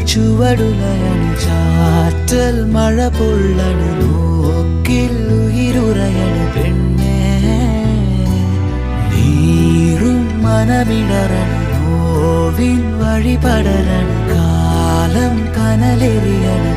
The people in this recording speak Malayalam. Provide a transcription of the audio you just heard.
ചുവടുലയണു ചാറ്റൽ മഴ പൊള്ളണു നോക്കിൽ ഉയിരുറയണു പെണ്ണേ നീറും മനമിടറണു നോവിൻ വഴിപടരണു കാലം കനലെറിയണു